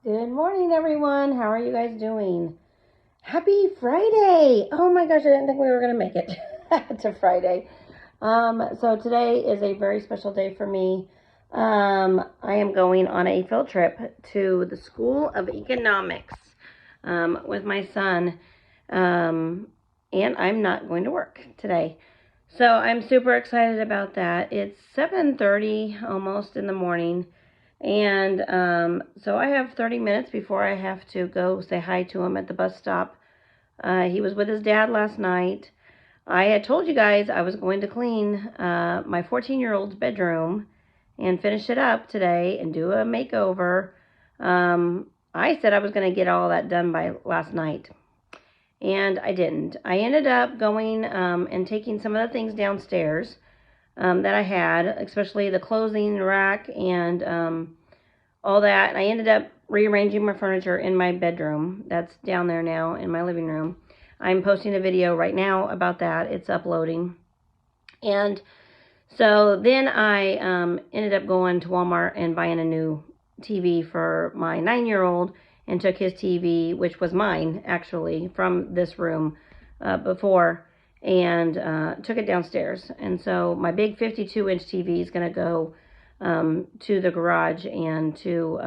Good morning, everyone. How are you guys doing? Happy Friday! Oh my gosh, I didn't think we were going to make it to Friday. So today is a very special day for me. I am going on a field trip to the School of Economics with my son, and I'm not going to work today. So I'm super excited about that. It's 7:30 almost in the morning. And so I have 30 minutes before I have to go say hi to him at the bus stop. He was with his dad last night. I had told you guys I was going to clean my 14-year-old's bedroom and finish it up today and do a makeover. I said I was going to get all that done by last night, and I didn't. I ended up going and taking some of the things downstairs that I had, especially the clothing rack and all that. And I ended up rearranging my furniture in my bedroom. That's down there now in my living room. I'm posting a video right now about that. It's uploading. And so then I ended up going to Walmart and buying a new TV for my 9-year-old and took his TV, which was mine actually, from this room before, and took it downstairs. And so my big 52-inch TV is going to go to the garage and to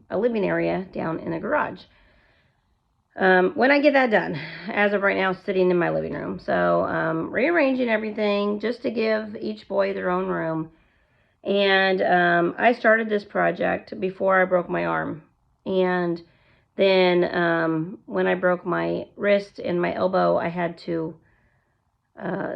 a living area down in the garage. When I get that done, as of right now, sitting in my living room. So rearranging everything just to give each boy their own room. And I started this project before I broke my arm. And then when I broke my wrist and my elbow, I had to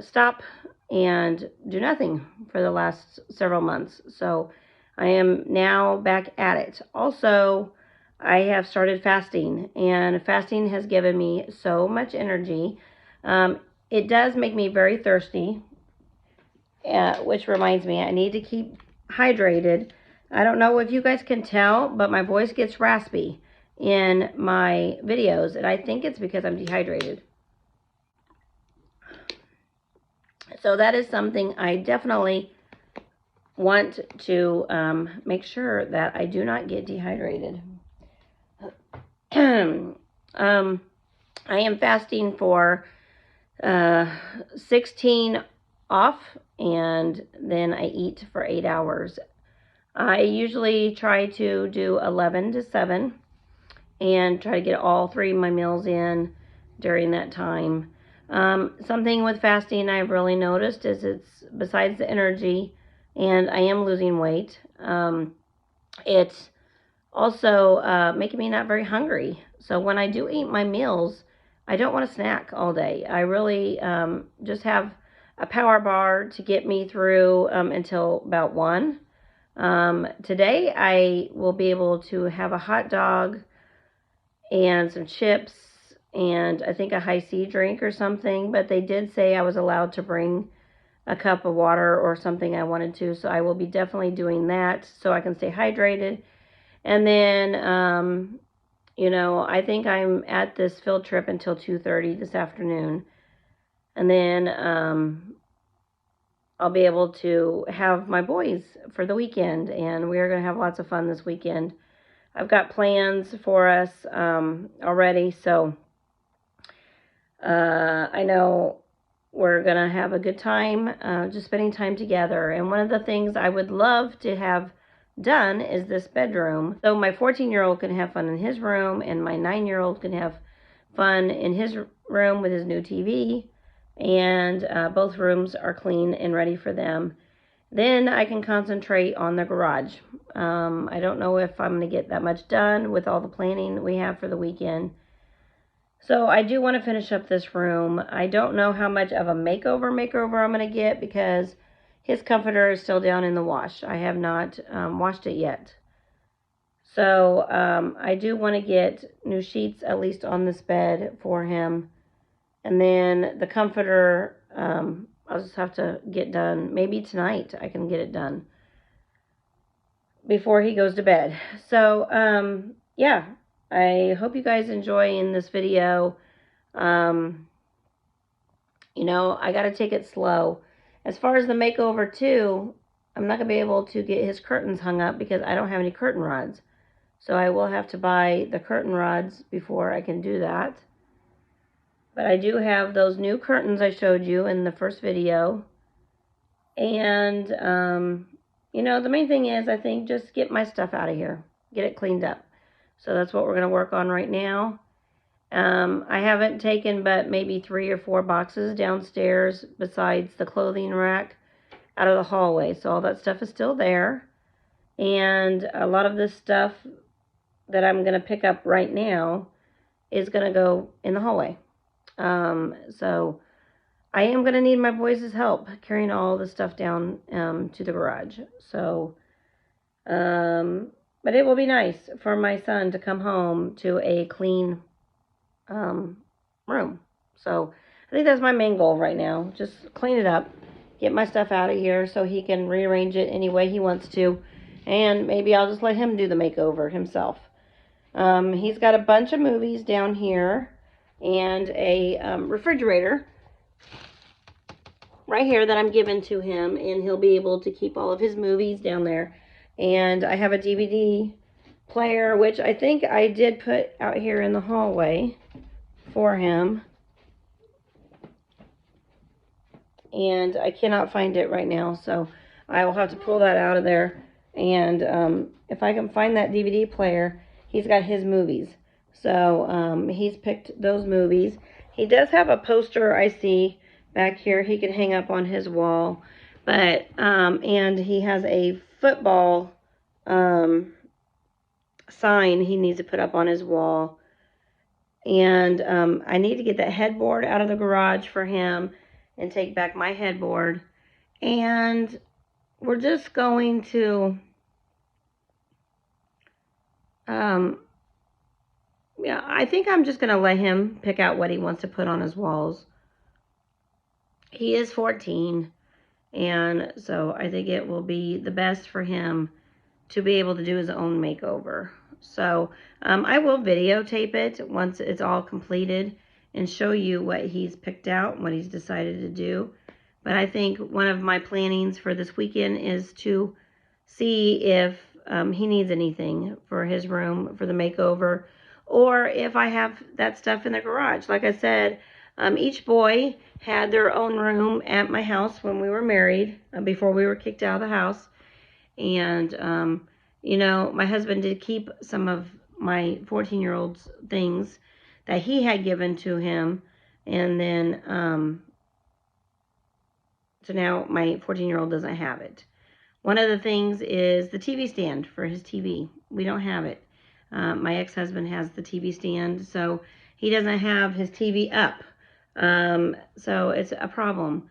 stop and do nothing for the last several months. So I am now back at it. Also, I have started fasting, and fasting has given me so much energy. It does make me very thirsty, which reminds me I need to keep hydrated. I don't know if you guys can tell, but my voice gets raspy in my videos, and I think it's because I'm dehydrated. So that is something I definitely want to make sure that I do not get dehydrated. I am fasting for 16 off, and then I eat for 8 hours. I usually try to do 11 to 7 and try to get all 3 of my meals in during that time. Something with fasting I've really noticed is it's, besides the energy, and I am losing weight, it's also making me not very hungry. So when I do eat my meals, I don't want to snack all day. I really just have a power bar to get me through until about 1. Today I will be able to have a hot dog and some chips and I think a high C drink or something, but they did say I was allowed to bring a cup of water or something I wanted to, so I will be definitely doing that so I can stay hydrated. And then, I think I'm at this field trip until 2:30 this afternoon. And then I'll be able to have my boys for the weekend, and we are going to have lots of fun this weekend. I've got plans for us already, so I know we're going to have a good time just spending time together. And one of the things I would love to have done is this bedroom. So my 14-year-old can have fun in his room, and my 9-year-old can have fun in his room with his new TV. And both rooms are clean and ready for them. Then I can concentrate on the garage. I don't know if I'm going to get that much done with all the planning we have for the weekend. So I do want to finish up this room. I don't know how much of a makeover I'm going to get because his comforter is still down in the wash. I have not washed it yet. So I do want to get new sheets at least on this bed for him. And then the comforter, I'll just have to get done. Maybe tonight I can get it done before he goes to bed. So, yeah, I hope you guys enjoy in this video. I got to take it slow. As far as the makeover too, I'm not going to be able to get his curtains hung up because I don't have any curtain rods. So I will have to buy the curtain rods before I can do that. But I do have those new curtains I showed you in the first video. And, you know, the main thing is, I think, just get my stuff out of here. Get it cleaned up. So that's what we're going to work on right now. I haven't taken but maybe 3 or 4 boxes downstairs besides the clothing rack out of the hallway. So all that stuff is still there. And a lot of this stuff that I'm going to pick up right now is going to go in the hallway. So I am going to need my boys' help carrying all the stuff down to the garage. So, but it will be nice for my son to come home to a clean room. So I think that's my main goal right now. Just clean it up, get my stuff out of here so he can rearrange it any way he wants to. And maybe I'll just let him do the makeover himself. He's got a bunch of movies down here and a refrigerator right here that I'm giving to him, and he'll be able to keep all of his movies down there. And I have a DVD player, which I think I did put out here in the hallway for him. And I cannot find it right now, so I will have to pull that out of there. And if I can find that DVD player, he's got his movies. So he's picked those movies. He does have a poster I see back here he could hang up on his wall. But, and he has a football sign he needs to put up on his wall. And I need to get that headboard out of the garage for him and take back my headboard. And we're just going to, yeah, I think I'm just going to let him pick out what he wants to put on his walls. He is 14, and so I think it will be the best for him to be able to do his own makeover. So I will videotape it once it's all completed and show you what he's picked out, what he's decided to do. But I think one of my plannings for this weekend is to see if he needs anything for his room for the makeover, or if I have that stuff in the garage. Like I said, each boy had their own room at my house when we were married, before we were kicked out of the house. And, you know, my husband did keep some of my 14-year-old's things that he had given to him. And then, so now my 14-year-old doesn't have it. One of the things is the TV stand for his TV. We don't have it. My ex-husband has the TV stand, so he doesn't have his TV up. So it's a problem.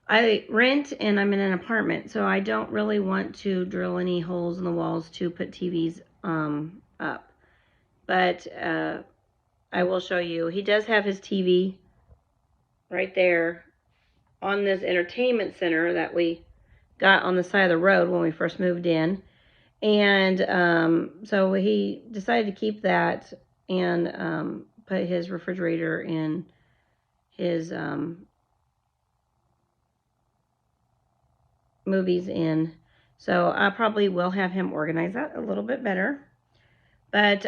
I rent and I'm in an apartment, so I don't really want to drill any holes in the walls to put TVs up. But I will show you. He does have his TV right there on this entertainment center that we got on the side of the road when we first moved in. And so he decided to keep that and put his refrigerator in his movies in. So I probably will have him organize that a little bit better. But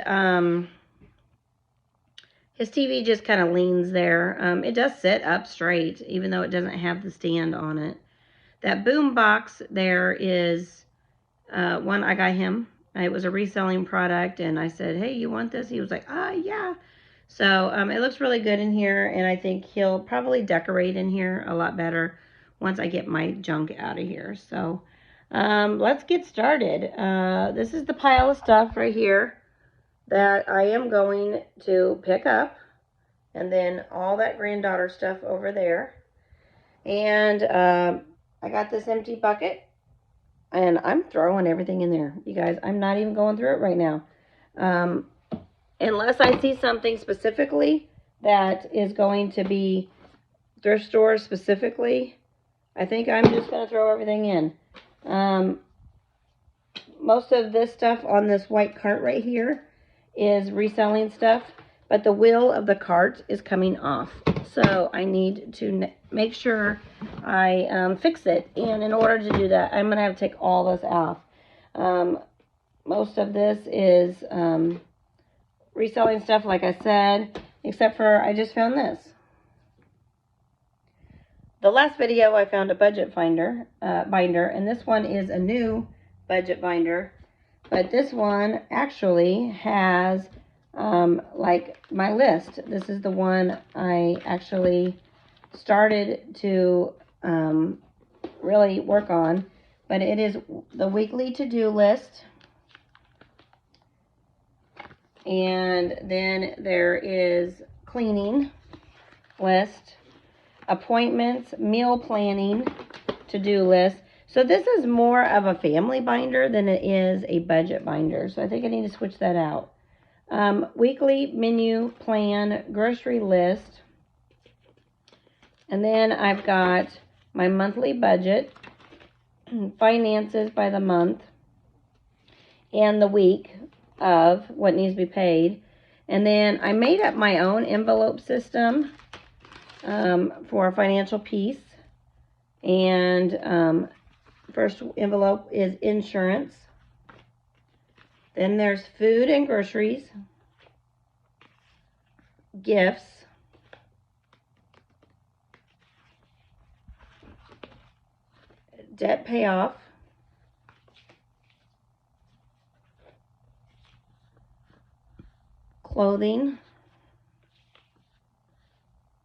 his TV just kind of leans there. It does sit up straight, even though it doesn't have the stand on it. That boom box there is one I got him. It was a reselling product, and I said, hey, you want this? He was like, yeah. So it looks really good in here, and I think he'll probably decorate in here a lot better once I get my junk out of here. So let's get started. This is the pile of stuff right here that I am going to pick up, and then all that granddaughter stuff over there. And I got this empty bucket, and I'm throwing everything in there. You guys, I'm not even going through it right now. Unless I see something specifically that is going to be thrift store specifically, I think I'm just going to throw everything in. Most of this stuff on this white cart right here is reselling stuff, but the wheel of the cart is coming off. So I need to make sure I fix it. And in order to do that, I'm going to have to take all this off. Most of this is reselling stuff, like I said, except for I just found this. The last video I found a budget binder, and this one is a new budget binder, but this one actually has like my list. This is the one I actually started to really work on, but it is the weekly to-do list. And then there is cleaning list, appointments, meal planning, to-do list. So this is more of a family binder than it is a budget binder. So I think I need to switch that out. Weekly menu plan, grocery list. And then I've got my monthly budget, finances by the month, and the week of what needs to be paid. And then I made up my own envelope system for financial peace. And first envelope is insurance. Then there's food and groceries, gifts, debt payoff, clothing,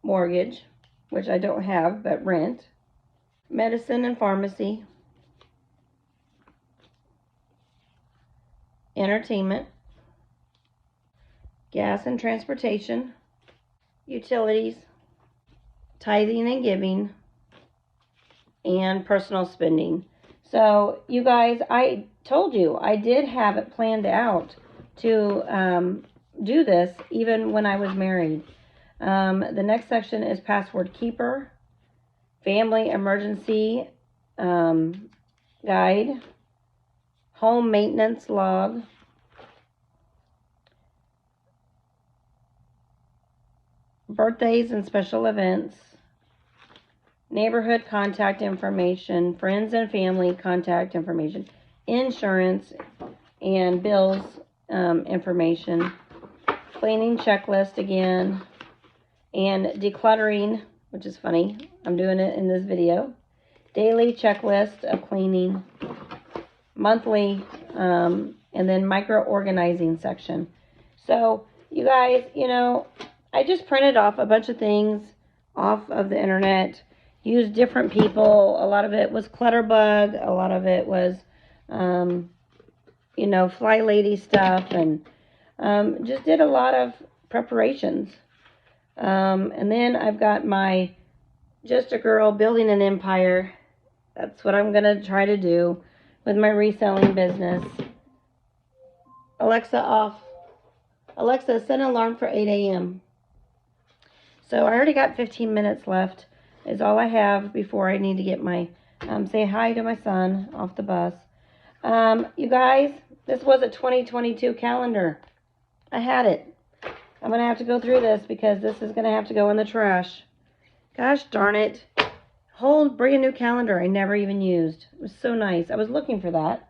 mortgage, which I don't have, but rent, medicine and pharmacy, entertainment, gas and transportation, utilities, tithing and giving, and personal spending. So you guys, I told you I did have it planned out to do this even when I was married. The next section is password keeper, family emergency guide, home maintenance log, birthdays and special events, neighborhood contact information, friends and family contact information, insurance and bills information, cleaning checklist again, and decluttering, which is funny, I'm doing it in this video, daily checklist of cleaning, monthly, and then micro organizing section. So you guys, you know, I just printed off a bunch of things off of the internet, used different people. A lot of it was Clutterbug, a lot of it was you know, Fly Lady stuff, and just did a lot of preparations. And then I've got my Just a Girl Building an Empire. That's what I'm going to try to do with my reselling business. Alexa off. Alexa, set an alarm for 8 a.m. So I already got 15 minutes left. Is all I have before I need to get my, say hi to my son off the bus. You guys, this was a 2022 calendar. I had it. I'm going to have to go through this because this is going to have to go in the trash. Gosh darn it. Whole brand new calendar I never even used. It was so nice. I was looking for that.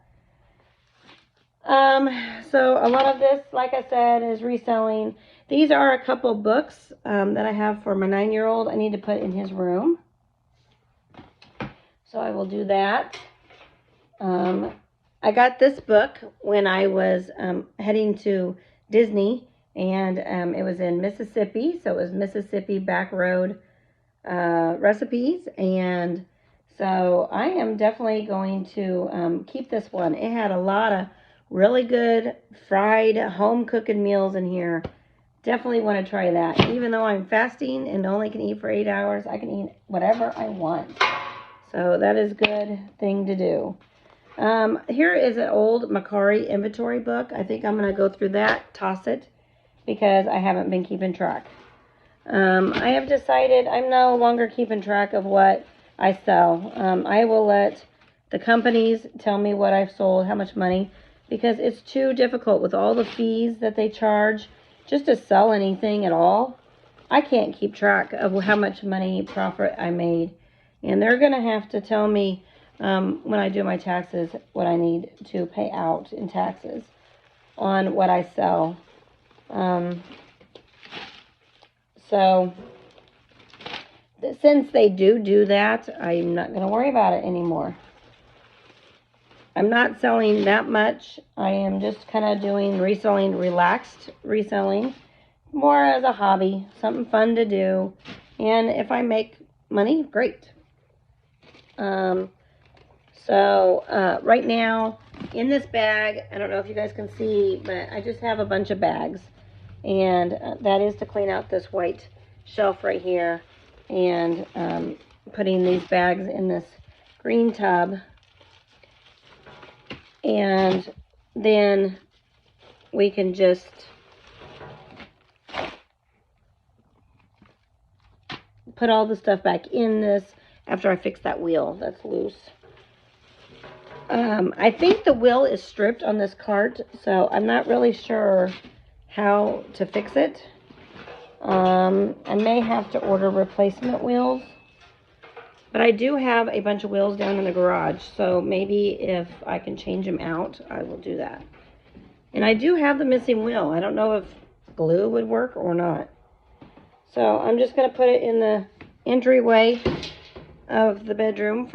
So a lot of this, like I said, is reselling. These are a couple books that I have for my 9-year-old. I need to put in his room. So I will do that. I got this book when I was heading to Disney, and it was in Mississippi. So it was Mississippi Back Road recipes, and so I am definitely going to keep this one. It had a lot of really good fried home cooking meals in here. Definitely want to try that. Even though I'm fasting and only can eat for 8 hours, I can eat whatever I want. So that is a good thing to do. Here is an old Macari inventory book. I think I'm going to go through that, toss it, because I haven't been keeping track. I have decided I'm no longer keeping track of what I sell. I will let the companies tell me what I've sold, how much money, because it's too difficult with all the fees that they charge just to sell anything at all. I can't keep track of how much money profit I made. And they're going to have to tell me when I do my taxes, what I need to pay out in taxes on what I sell. So since they do that, I'm not going to worry about it anymore. I'm not selling that much. I am just kind of doing reselling, relaxed reselling, more as a hobby, something fun to do. And if I make money, great. Right now, in this bag, I don't know if you guys can see, but I just have a bunch of bags. And that is to clean out this white shelf right here. And putting these bags in this green tub. And then we can just put all the stuff back in this after I fix that wheel that's loose. I think the wheel is stripped on this cart, so I'm not really sure how to fix it. I may have to order replacement wheels, but I do have a bunch of wheels down in the garage, so maybe if I can change them out, I will do that. And I do have the missing wheel. I don't know if glue would work or not. So I'm just going to put it in the entryway of the bedroom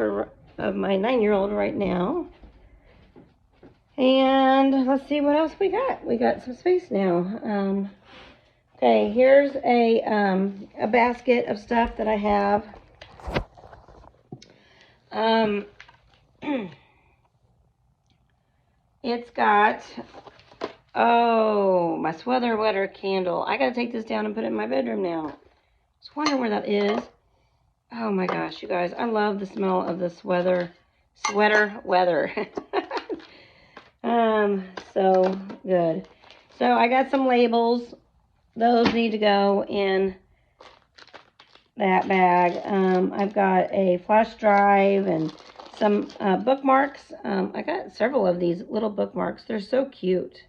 of my 9-year-old right now. And let's see what else we got. We got some space now. Okay, here's a basket of stuff that I have. It's got, oh, my sweater wetter candle. I gotta take this down and put it in my bedroom now. Just wondering where that is. Oh my gosh, you guys, I love the smell of the sweater weather. So good. So I got some labels. Those need to go in that bag. I've got a flash drive and some bookmarks. I got several of these little bookmarks. They're so cute.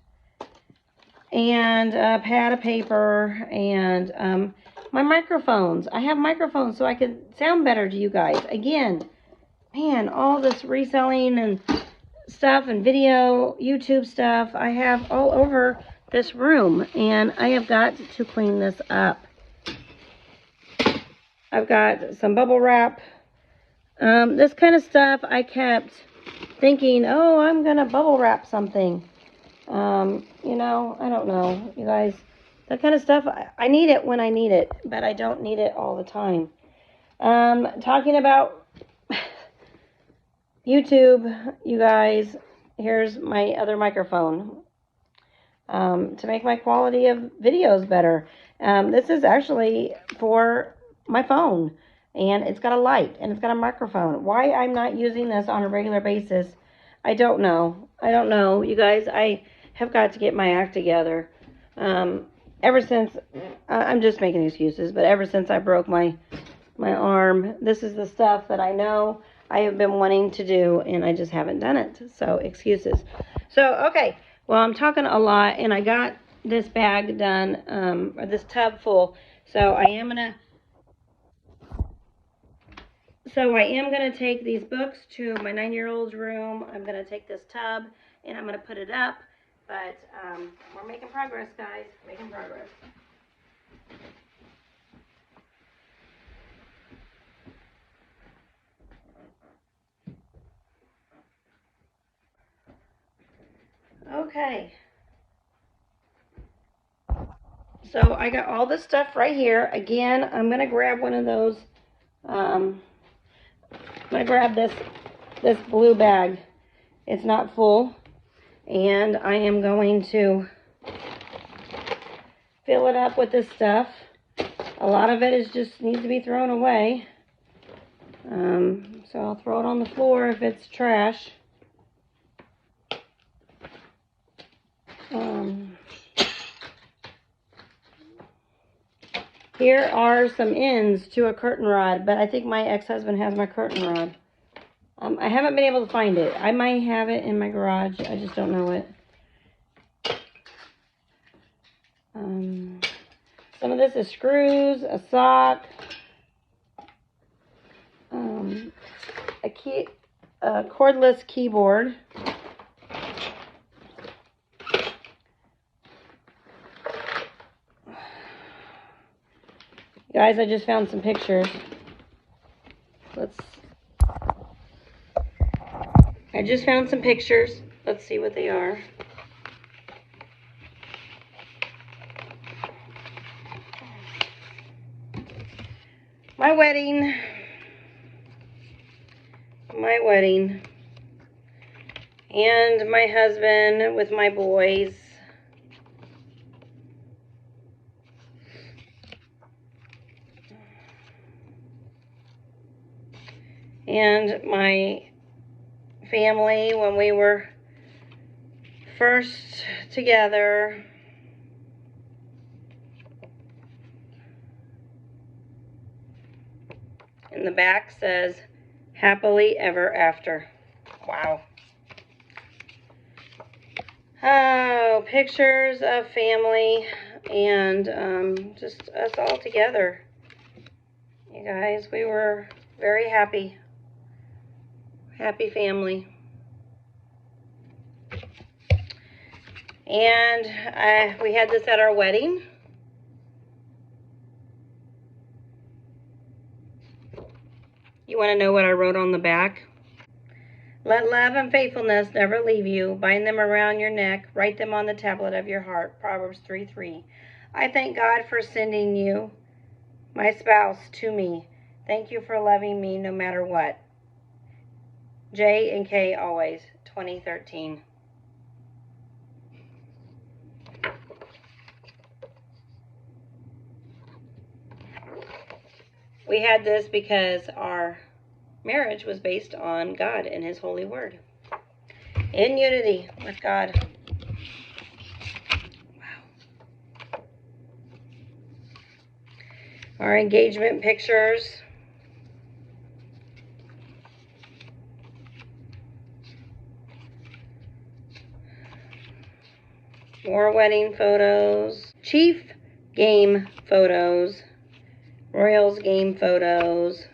And a pad of paper and my microphones. I have microphones so I can sound better to you guys. Again, man, all this reselling and stuff and video, YouTube stuff I have all over this room, and I have got to clean this up. I've got some bubble wrap. This kind of stuff I kept thinking, oh, I'm gonna bubble wrap something. You know, I don't know, you guys. That kind of stuff, I need it when I need it, but I don't need it all the time. Talking about YouTube, you guys, here's my other microphone to make my quality of videos better. This is actually for my phone, and it's got a light, and it's got a microphone. Why I'm not using this on a regular basis, I don't know. I don't know, you guys. I have got to get my act together. Ever since, I'm just making excuses, but ever since I broke my arm, this is the stuff that I know I have been wanting to do, and I just haven't done it. So, excuses. So, okay. Well, I'm talking a lot, and I got this bag done, or this tub full. So, I am going to take these books to my 9-year-old's room. I'm going to take this tub, and I'm going to put it up. But we're making progress, guys. Making progress. Okay. So I got all this stuff right here. Again, I'm going to grab one of those. I'm going to grab this blue bag. It's not full. And I am going to fill it up with this stuff. A lot of it just needs to be thrown away. So I'll throw it on the floor if it's trash. Here are some ends to a curtain rod, but I think my ex-husband has my curtain rod. I haven't been able to find it. I might have it in my garage. I just don't know it. Some of this is screws, a sock, cordless keyboard. Guys, I just found some pictures. I just found some pictures. Let's see what they are. My wedding. And my husband with my boys. And my family when we were first together. And the back says, happily ever after. Wow. Oh, pictures of family and just us all together. You guys, we were very happy. Happy family. And we had this at our wedding. You want to know what I wrote on the back? Let love and faithfulness never leave you. Bind them around your neck. Write them on the tablet of your heart. Proverbs 3:3. I thank God for sending you, my spouse, to me. Thank you for loving me no matter what. J and K always. 2013. We had this because our marriage was based on God and His holy word. In unity with God. Wow. Our engagement pictures. More wedding photos. Chief game photos. Royals game photos.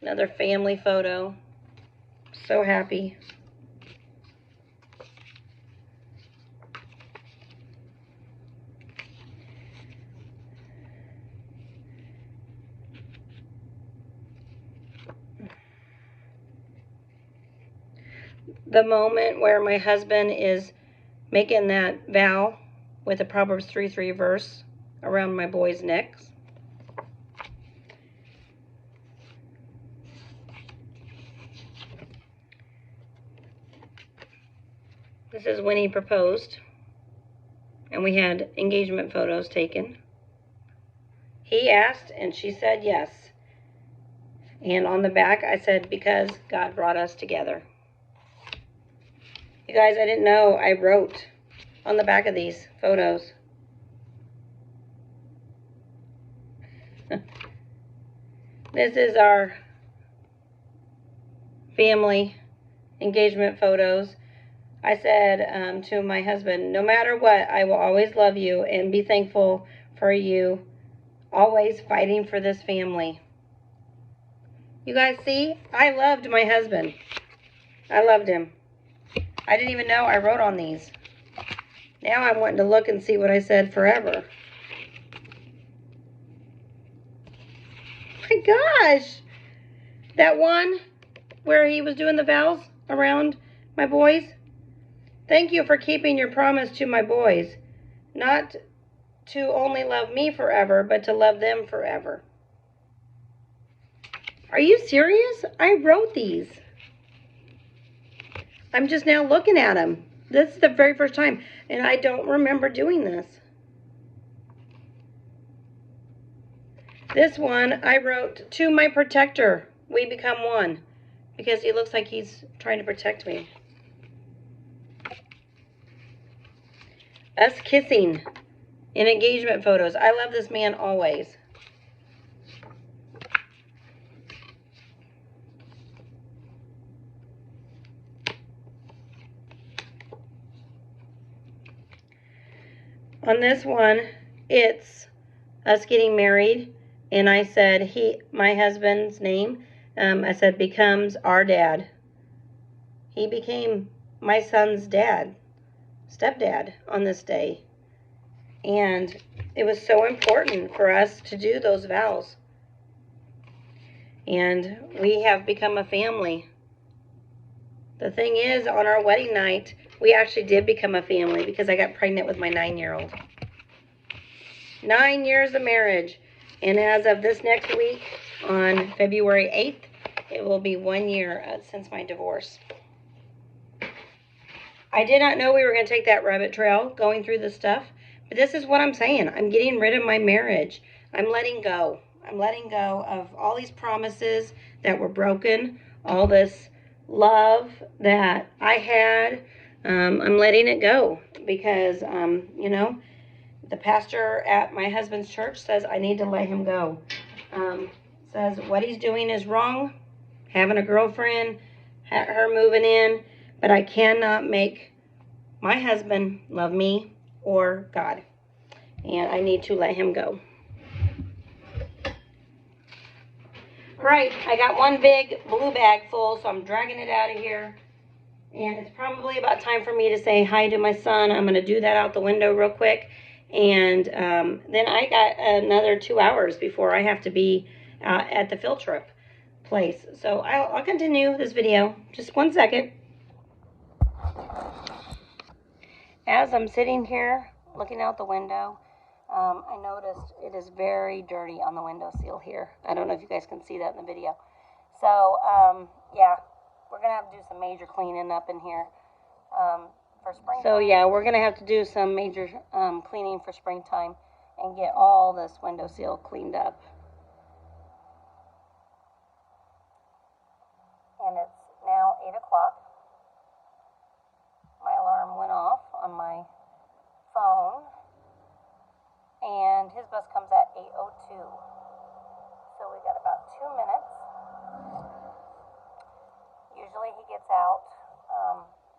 Another family photo. So happy. The moment where my husband is making that vow with a Proverbs 3:3 verse around my boys' necks. This is when he proposed, and we had engagement photos taken. He asked, and she said yes. And on the back, I said, because God brought us together. You guys, I didn't know I wrote on the back of these photos. This is our family engagement photos. I said to my husband, no matter what, I will always love you and be thankful for you, always fighting for this family. You guys see? I loved my husband. I loved him. I didn't even know I wrote on these. Now I'm wanting to look and see what I said forever. My gosh! That one where he was doing the vows around my boys. Thank you for keeping your promise to my boys, not to only love me forever, but to love them forever. Are you serious? I wrote these. I'm just now looking at them. This is the very first time, and I don't remember doing this. This one I wrote, to my protector, we become one, because he looks like he's trying to protect me. Us kissing in engagement photos. I love this man always. On this one, it's us getting married, And I said, my husband's name, I said, becomes our dad. He became my son's dad, stepdad, on this day. And it was so important for us to do those vows. And we have become a family. The thing is, on our wedding night, we actually did become a family because I got pregnant with my 9-year-old. 9 years of marriage. And as of this next week, on February 8th, it will be 1 year since my divorce. I did not know we were going to take that rabbit trail going through this stuff, but this is what I'm saying. I'm getting rid of my marriage. I'm letting go. I'm letting go of all these promises that were broken, all this love that I had. I'm letting it go because, you know, the pastor at my husband's church says I need to let him go. Says what he's doing is wrong, having a girlfriend, her moving in, but I cannot make my husband love me or God. And I need to let him go. All right, I got one big blue bag full, so I'm dragging it out of here. And it's probably about time for me to say hi to my son. I'm going to do that out the window real quick. And then I got another 2 hours before I have to be at the field trip place. So I'll continue this video. Just 1 second. As I'm sitting here looking out the window, I noticed it is very dirty on the windowsill here. I don't know if you guys can see that in the video. So, yeah, we're going to have to do some major cleaning up in here for springtime. So, yeah, we're going to have to do some major cleaning for springtime and get all this windowsill cleaned up. And it's now 8 o'clock. My alarm went off on my phone. And his bus comes at 8:02. So we got about 2 minutes. Usually he gets out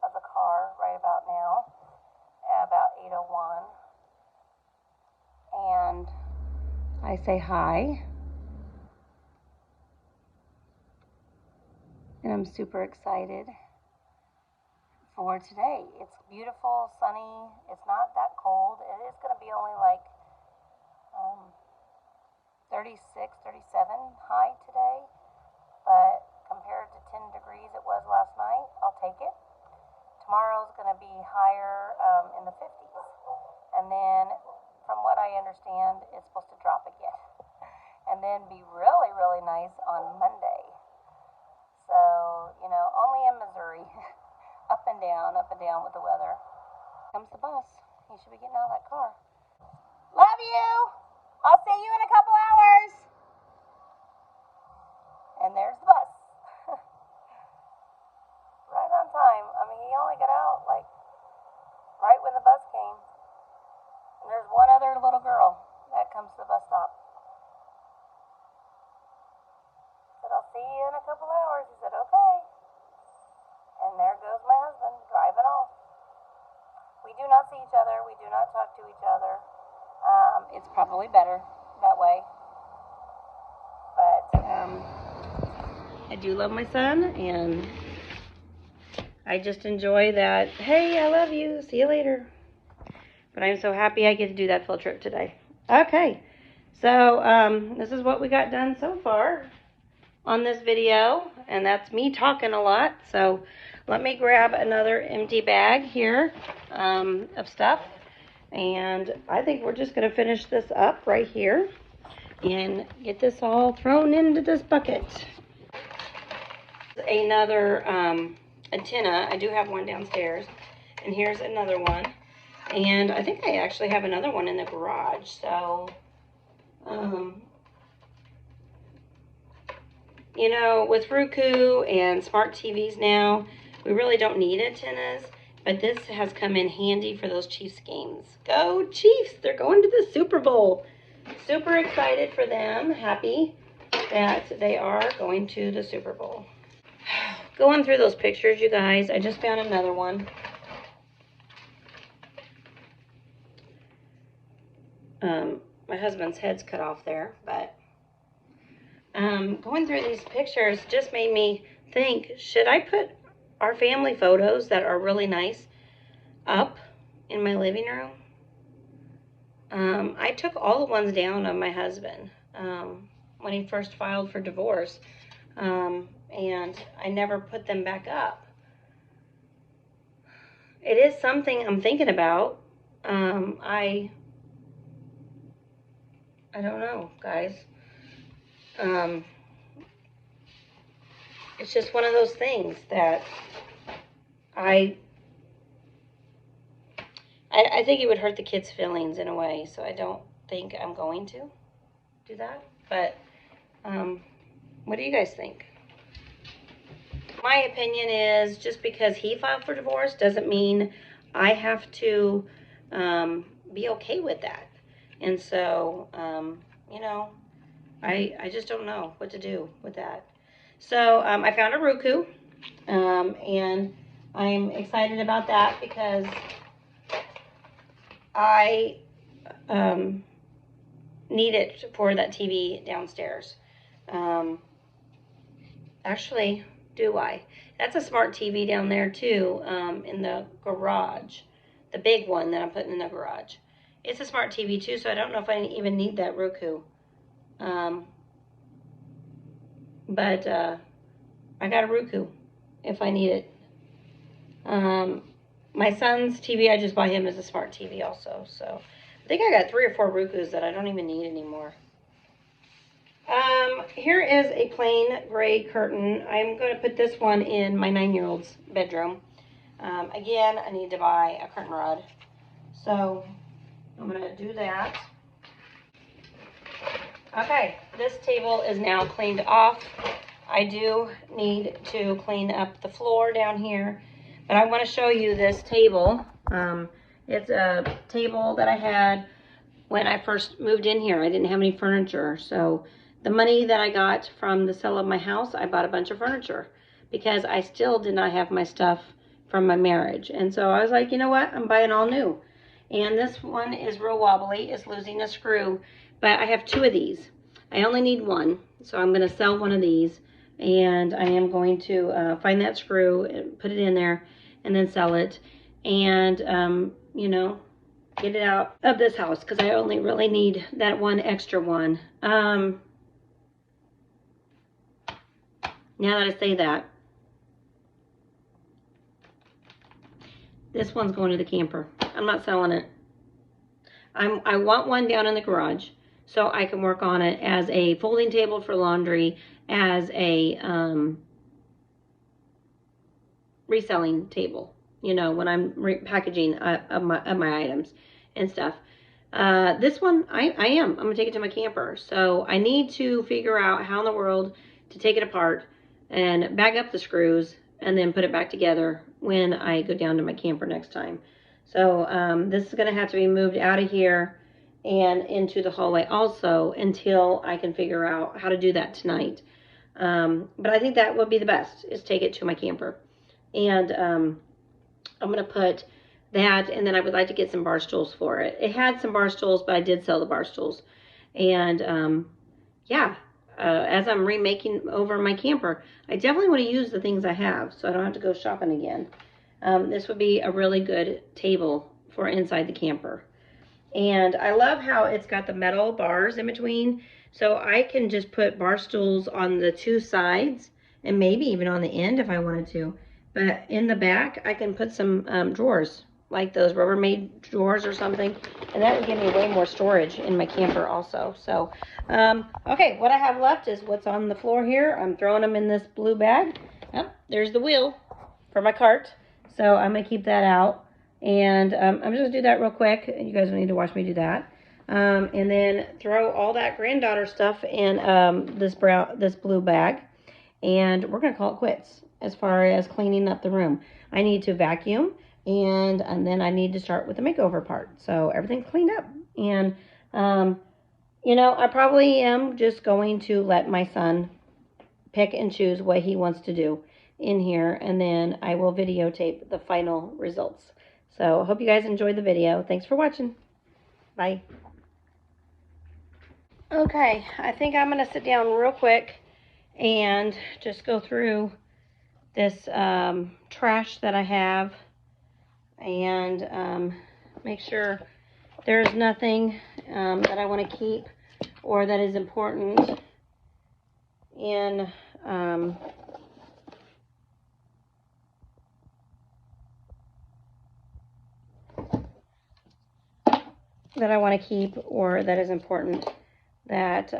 of the car right about now, at about 8:01. And I say hi. And I'm super excited for today. It's beautiful, sunny. It's not that cold. It is going to be only like 36, 37 high today, but compared to 10 degrees it was last night, I'll take it. Tomorrow's going to be higher in the 50s, and then from what I understand, it's supposed to drop again, and then be really, really nice on Monday. So, you know, only in Missouri, up and down with the weather. Comes the bus. He should be getting out of that car. Love you! I'll see you in a couple hours. And there's the bus. Right on time. I mean, he only got out like right when the bus came. And there's one other little girl that comes to the bus stop. I said, I'll see you in a couple hours. He said, okay. And there goes my husband driving off. We do not see each other. We do not talk to each other. It's probably better that way. But I do love my son, and I just enjoy that, hey, I love you, see you later. But I'm so happy I get to do that field trip today. Okay, so this is what we got done so far on this video, and that's me talking a lot. So let me grab another empty bag here of stuff, and I think we're just going to finish this up right here and get this all thrown into this bucket. Another antenna. I do have one downstairs, and here's another one, and I think I actually have another one in the garage. So you know, with Roku and smart TVs now, we really don't need antennas, but this has come in handy for those Chiefs games. Go Chiefs! They're going to the Super Bowl. Super excited for them. Happy that they are going to the Super Bowl. Going through those pictures, you guys, I just found another one. My husband's head's cut off there, but going through these pictures just made me think, should I put our family photos that are really nice up in my living room? I took all the ones down of my husband when he first filed for divorce, and I never put them back up. It is something I'm thinking about. I don't know, guys. It's just one of those things that I think it would hurt the kids' feelings in a way, so I don't think I'm going to do that. But what do you guys think? My opinion is, just because he filed for divorce doesn't mean I have to be okay with that. And so, you know, I just don't know what to do with that. So I found a Roku, and I'm excited about that because I need it for that TV downstairs. Actually, do I? That's a smart TV down there too, in the garage. The big one that I'm putting in the garage. It's a smart TV too, so I don't know if I even need that Roku. But I got a Roku if I need it. My son's TV, I just bought him as a smart TV also. So I think I got 3 or 4 Rokus that I don't even need anymore. Here is a plain gray curtain. I'm going to put this one in my 9-year-old's bedroom. Again, I need to buy a curtain rod. So I'm going to do that. Okay, this table is now cleaned off. I do need to clean up the floor down here, but I want to show you this table. It's a table that I had when I first moved in here. I didn't have any furniture, so the money that I got from the sale of my house, I bought a bunch of furniture because I still did not have my stuff from my marriage. And so I was like, you know what? I'm buying all new. And this one is real wobbly. It's losing a screw, but I have 2 of these. I only need 1, so I'm going to sell one of these. And I am going to find that screw and put it in there and then sell it. And, you know, get it out of this house because I only really need that 1 extra one. Now that I say that, this one's going to the camper. I'm not selling it. I want one down in the garage so I can work on it as a folding table for laundry, as a reselling table, you know, when I'm packaging of my items and stuff. This one, I'm going to take it to my camper. So I need to figure out how in the world to take it apart and bag up the screws and then put it back together when I go down to my camper next time. So this is going to have to be moved out of here and into the hallway also until I can figure out how to do that tonight. But I think that would be the best, is take it to my camper. And I'm going to put that, and then I would like to get some bar stools for it. It had some bar stools, but I did sell the bar stools. And yeah, as I'm remaking over my camper, I definitely want to use the things I have so I don't have to go shopping again. This would be a really good table for inside the camper. And I love how it's got the metal bars in between, so I can just put bar stools on the 2 sides and maybe even on the end if I wanted to. But in the back, I can put some drawers, like those Rubbermaid drawers or something, and that would give me way more storage in my camper also. So, okay, what I have left is what's on the floor here. I'm throwing them in this blue bag. Oh, there's the wheel for my cart, so I'm going to keep that out. And I'm just going to do that real quick. You guys don't need to watch me do that. And then throw all that granddaughter stuff in this blue bag. And we're going to call it quits as far as cleaning up the room. I need to vacuum, and then I need to start with the makeover part. So everything's cleaned up. And, you know, I probably am just going to let my son pick and choose what he wants to do in here. And then I will videotape the final results. So I hope you guys enjoyed the video. Thanks for watching. Bye. Okay, I think I'm going to sit down real quick and just go through this trash that I have and make sure there's nothing that I want to keep or that is important in that I want to keep or that is important that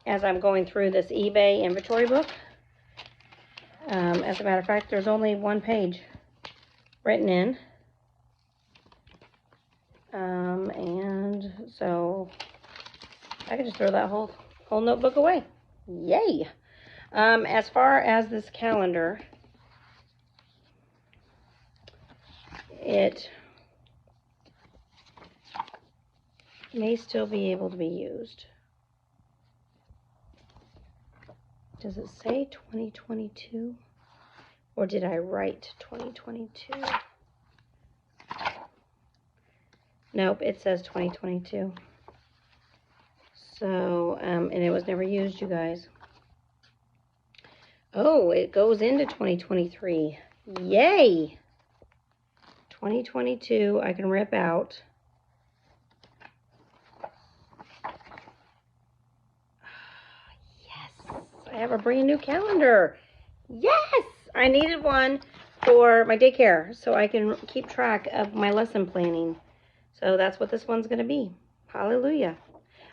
as I'm going through this eBay inventory book. As a matter of fact, there's only one page written in. And so I can just throw that whole notebook away. Yay! As far as this calendar, it may still be able to be used. Does it say 2022? Or did I write 2022? Nope, it says 2022. So, and it was never used, you guys. Oh, it goes into 2023. Yay! 2022, I can rip out. Yes, I have a brand new calendar. Yes, I needed one for my daycare so I can keep track of my lesson planning. So that's what this one's going to be. Hallelujah.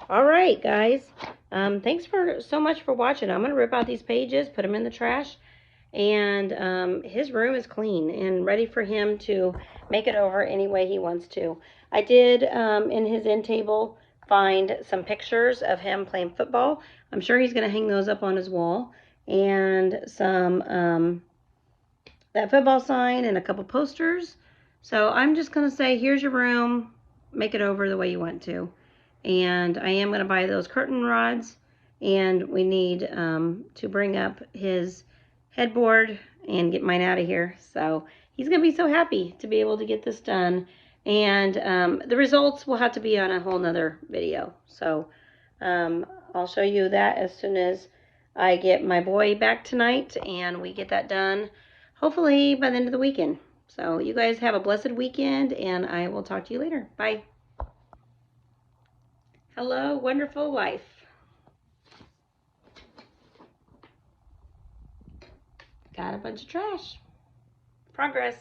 All right, guys. Thanks so much for watching. I'm going to rip out these pages, put them in the trash. And his room is clean and ready for him to make it over any way he wants to. I did, in his end table, find some pictures of him playing football. I'm sure he's going to hang those up on his wall. And some, that football sign and a couple posters. So I'm just going to say, here's your room. Make it over the way you want to. And I am going to buy those curtain rods. And we need to bring up his headboard and get mine out of here. So he's going to be so happy to be able to get this done. And the results will have to be on a whole nother video. So I'll show you that as soon as I get my boy back tonight and we get that done, hopefully by the end of the weekend. So you guys have a blessed weekend, and I will talk to you later. Bye. Hello, wonderful life. Got a bunch of trash. Progress.